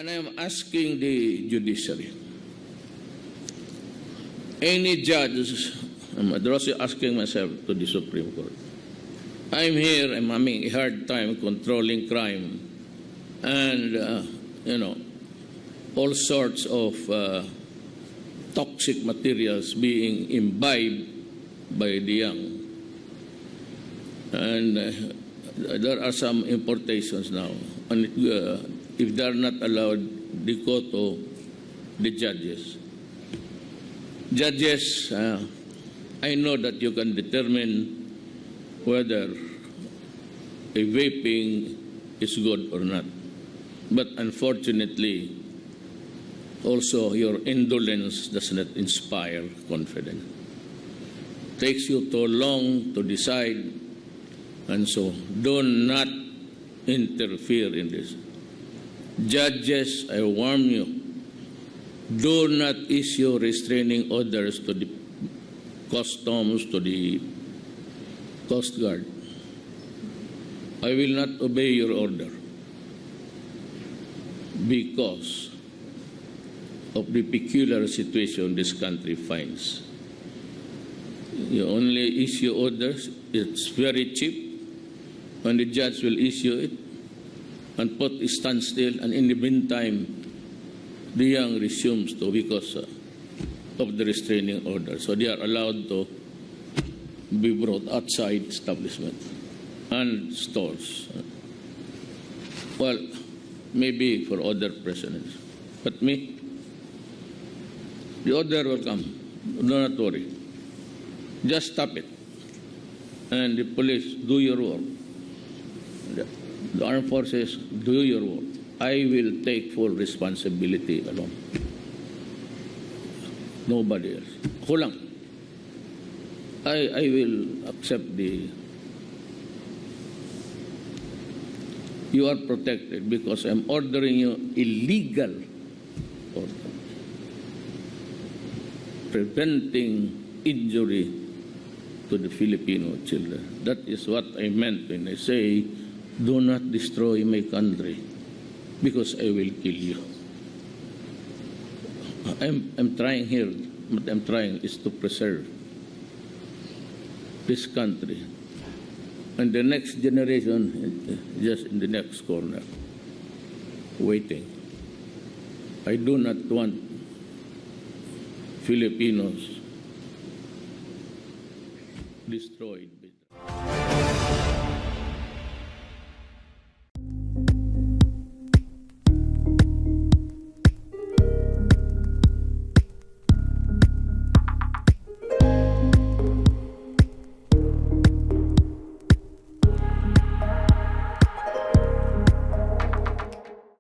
And I'm asking the judiciary, any judge, I'm also asking myself to the Supreme Court, I'm here, I'm having a hard time controlling crime and, all sorts of toxic materials being imbibed by the young. And there are some importations now. And if they are not allowed, they go to the judges. Judges, I know that you can determine whether a vaping is good or not. But unfortunately, also your indolence does not inspire confidence. It takes you too long to decide, and so do not interfere in this. Judges, I warn you, do not issue restraining orders to the customs, to the Coast Guard. I will not obey your order because of the peculiar situation this country finds. You only issue orders, it's very cheap, and the judge will issue it and put a standstill, and in the meantime, the young resumes to because of the restraining order. So they are allowed to be brought outside establishment and stores. Well, maybe for other prisoners. But me, the order will come. Do not worry. Just stop it. And the police, do your work. The armed forces, do your work. I will take full responsibility alone. Nobody else. Ako lang. I will accept the... You are protected because I'm ordering you illegal order. Preventing injury to the Filipino children. That is what I meant when I say, do not destroy my country because I will kill you. I'm trying here, what I'm trying is to preserve this country. And the next generation, just in the next corner, waiting. I do not want Filipinos destroyed.